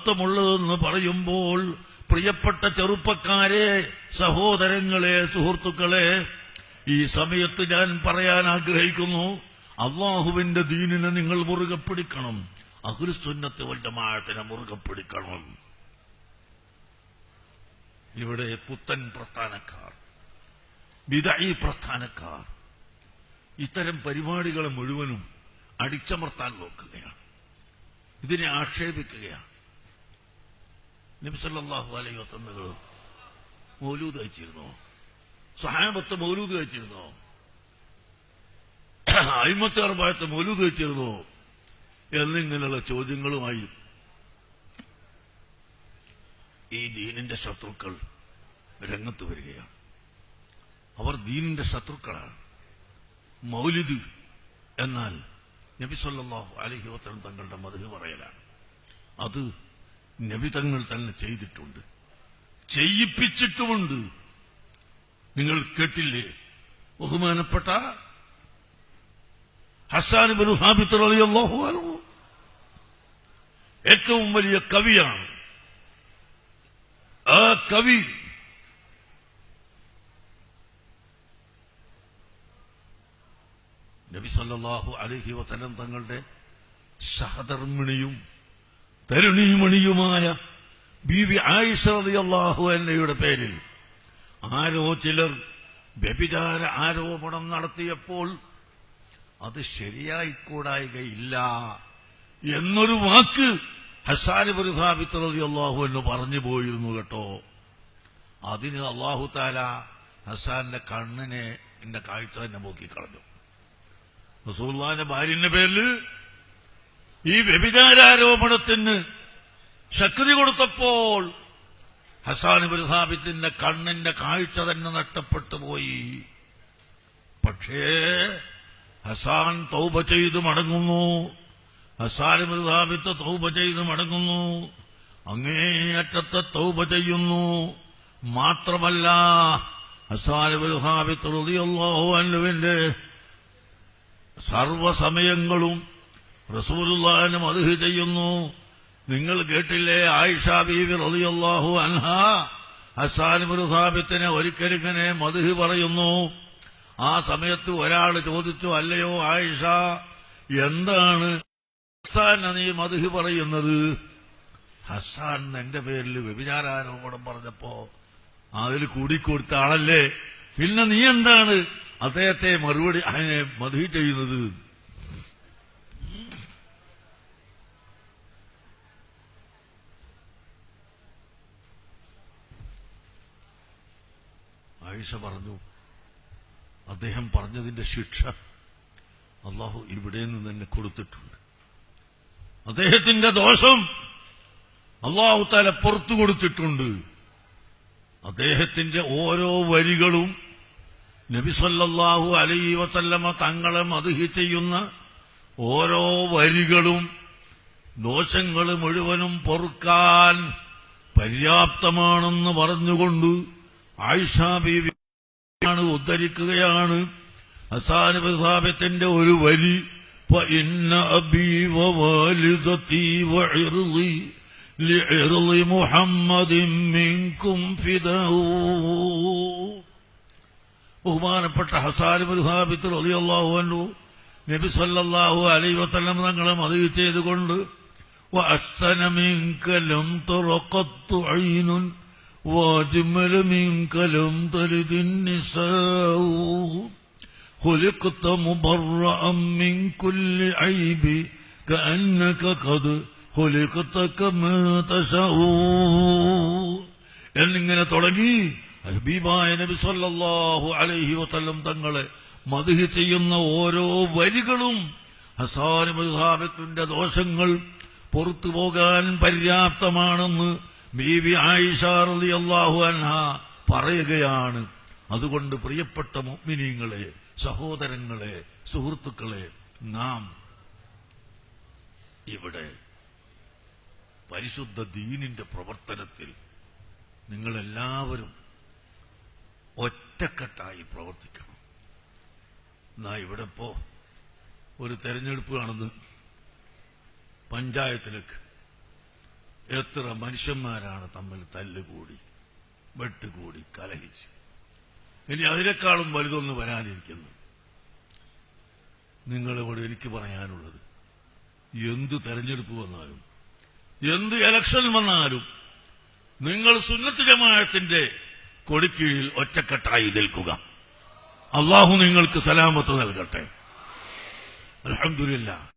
മഹത്വമുള്ളതെന്ന് പറയുമ്പോൾ പ്രിയപ്പെട്ട ചെറുപ്പക്കാരെ, സഹോദരങ്ങളെ, സുഹൃത്തുക്കളെ, ഈ സമയത്ത് ഞാൻ പറയാൻ ആഗ്രഹിക്കുന്നു, അള്ളാഹുവിന്റെ ദീനിനെ നിങ്ങൾ മുറുകെ പിടിക്കണം. അഹ്ലുസുന്നത്ത് വൽ ജമാഅത്തിനെ മുറുകെ പിടിക്കണം. ഇവിടെ പുത്തൻ പ്രസ്ഥാനക്കാർ, ബിദ്അഈ പ്രസ്ഥാനക്കാർ ഇത്തരം പരിപാടികളെ മുഴുവനും അടിച്ചമർത്താൻ നോക്കുകയാണ്, ഇതിനെ ആക്ഷേപിക്കുകയാണ്. നബി സല്ലല്ലാഹു അലൈഹി വസല്ലം മൗലൂദ് കഴിച്ചിരുന്നോ? സ്വഹാബത്ത് മൗലൂദ് കഴിച്ചിരുന്നോ? അയിമ്മത്തെ അർബഅത്ത് മൗലൂദ് കഴിച്ചിരുന്നോ? എന്നിങ്ങനെയുള്ള ചോദ്യങ്ങളുമായി ഈ ദീനിന്റെ ശത്രുക്കൾ രംഗത്ത് വരികയാണ്. അവർ ദീനിന്റെ ശത്രുക്കളാണ്. മൗലിദ് എന്നാൽ നബി സല്ലല്ലാഹു അലൈഹി വസല്ലം തങ്ങളുടെ മദ്ഹ് പറയലാണ്. അത് നബി തങ്ങൾ തന്നെ ചെയ്തിട്ടുണ്ട്, ചെയ്യിപ്പിച്ചിട്ടുമുണ്ട്. നിങ്ങൾ കേട്ടില്ലേ? ബഹുമാനപ്പെട്ട ഹസ്സാൻ ഇബ്നു സാബിത്ത് റളിയല്ലാഹു അൻഹു ഏറ്റവും വലിയ കവിയാണ്. ആ കവി നബി സല്ലല്ലാഹു അലൈഹി വസല്ലം തങ്ങളുടെ സഹധർമ്മിണിയും തരുണീമണിയുമായ ബീവി ആയിഷ റളിയല്ലാഹു അൻഹയുടെ പേരിൽ ആരോ ചിലർ വ്യഭിചാര ആരോപണം നടത്തിയപ്പോൾ അത് ശരിയായിക്കൂടായികയില്ല എന്നൊരു വാക്ക് ഹസ്സാൻ ഇബ്നു സാബിത്ത് റളിയല്ലാഹു അൻഹു പറഞ്ഞു പോയിരുന്നു കേട്ടോ. അതിന് അല്ലാഹു തആല ഹസ്സാന്റെ കണ്ണിനെ എന്റെ കാഴ്ച തന്നെ നോക്കിക്കളഞ്ഞു. റസൂലുള്ളാഹിന്റെ ഭാര്യന്റെ പേരിൽ ഈ വ്യഭിചാരാരോപണത്തിന് ശക്തി കൊടുത്തപ്പോൾ ഹസ്സാൻ ഇബ്നു സാബിത്തിന്റെ കണ്ണിന്റെ കാഴ്ച തന്നെ നഷ്ടപ്പെട്ടു പോയി. പക്ഷേ ഹസ്സാൻ തൗബ ചെയ്ത് മടങ്ങുന്നു. ഹസ്സാൻ ഇബ്നു സാബിത്ത് തൗബ ചെയ്ത് മടങ്ങുന്നു. അങ്ങേയറ്റത്തെ തൗബ ചെയ്യുന്നു. മാത്രമല്ല ഹസ്സാൻ ഇബ്നു സാബിത്ത് റളിയല്ലാഹു അൻഹുവിന്റെ സർവസമയങ്ങളും റസൂലുള്ളാഹിനെ മദ്ഹ് ചെയ്യുന്നു. നിങ്ങൾ കേട്ടില്ലേ, ആയിഷ ബീവി റളിയല്ലാഹു അൻഹാ ഹസ്സാൻ ഇബ്നു സാബിത്തിനെ ഒരിക്കലിങ്ങനെ മദ്ഹ് പറയുന്നു. ആ സമയത്ത് ഒരാൾ ചോദിച്ചു, അല്ലയോ ആയിഷ, എന്താണ് ഹസ്സാനെ നീ മദ്ഹ് പറയുന്നത്? ഹസ്സാൻ എന്റെ പേരിൽ വ്യഭിചാരാരോപണം പറഞ്ഞപ്പോ അതിൽ കൂടിക്കൊടുത്ത ആളല്ലേ, പിന്നെ നീ എന്താണ് അദ്ദേഹത്തെ മറുപടി മദ്ഹ് ചെയ്യുന്നത്? ആയിഷ പറഞ്ഞു, അദ്ദേഹം പറഞ്ഞതിന്റെ ശിക്ഷ അള്ളാഹു ഇവിടെ നിന്ന് തന്നെ കൊടുത്തിട്ടുണ്ട്. അദ്ദേഹത്തിന്റെ ദോഷം അള്ളാഹു തആല പുറത്തു കൊടുത്തിട്ടുണ്ട്. അദ്ദേഹത്തിന്റെ ഓരോ വരികളും നബി സല്ലല്ലാഹു അലൈഹി വസല്ലമ തങ്ങളെ മദ്ഹ് ചെയ്യുന്ന ഓരോ വരികളും ദോഷങ്ങൾ മുഴുവനും പൊറുക്കാൻ പര്യാപ്തമാണെന്ന് പറഞ്ഞുകൊണ്ട് ആയിഷ ബീവി ഉദ്ധരിക്കുകയാണ്. ഹസ്സാൻ ഇബ്നു സാബിത്തിന്റെ ഒരു വരി, ഫഇന്ന അബീ വവാലിദതി വഇർളി ലിഇർളി മുഹമ്മദിൻ മിൻകും ഫിദാഉ. ബഹുമാനപ്പെട്ട ഹസ്സാൻ ഇബ്നു സാബിത്ത് റളിയല്ലാഹു അൻഹു നബി സല്ലല്ലാഹു അലൈഹി വസല്ലം തങ്ങളെ മദ്ഹ് ചെയ്തുകൊണ്ട് വഅഹ്സന മിൻക ലം തുറഖത്തു ഐനുൻ وأجمل منك لم تلد النساء خلقت مبرأ من كل عيب كأنك قد خلقت كما تشاء എന്നിങ്ങനെ തുടങ്ങി ഹബീബായ നബി സല്ലല്ലാഹു അലൈഹി വസല്ലം തങ്ങളെ മദ്ഹ് ചെയ്യുന്ന ഓരോ വരികളും ഹസ്സാൻ ഇബ്നു സാബിത്തിന്റെ ദോഷങ്ങൾ പുറത്തു പോകാൻ പര്യാപ്തമാണെന്ന് ബീവി ആയിഷ റളിയല്ലാഹു അൻഹാ പറയുകയാണ്. അതുകൊണ്ട് പ്രിയപ്പെട്ട മുഅ്മിനീങ്ങളെ, സഹോദരങ്ങളെ, സുഹൃത്തുക്കളെ, നാം ഇവിടെ പരിശുദ്ധ ദീനിന്റെ പ്രവർത്തനത്തിൽ നിങ്ങളെല്ലാവരും ഒറ്റക്കെട്ടായി പ്രവർത്തിക്കണം. എന്നാ ഇവിടെ ഇപ്പോ ഒരു തെരഞ്ഞെടുപ്പ് നടന്ന് പഞ്ചായത്തിലേക്ക് എത്ര മനുഷ്യന്മാരാണ് തമ്മിൽ തല്ലുകൂടി വെട്ടുകൂടി കലഹിച്ച്. ഇനി അതിനേക്കാളും വലുതൊന്ന് വരാനിരിക്കുന്നു. നിങ്ങളോട് എനിക്ക് പറയാനുള്ളത്, എന്ത് തെരഞ്ഞെടുപ്പ് വന്നാലും എന്ത് ഇലക്ഷൻ വന്നാലും നിങ്ങൾ സുന്നത്ത് ജമാഅത്തിന്റെ കൊടിക്കീഴിൽ ഒറ്റക്കെട്ടായി നിൽക്കുക. അള്ളാഹു നിങ്ങൾക്ക് സലാമത്ത് നൽകട്ടെ. അൽഹംദുലില്ലാഹ്.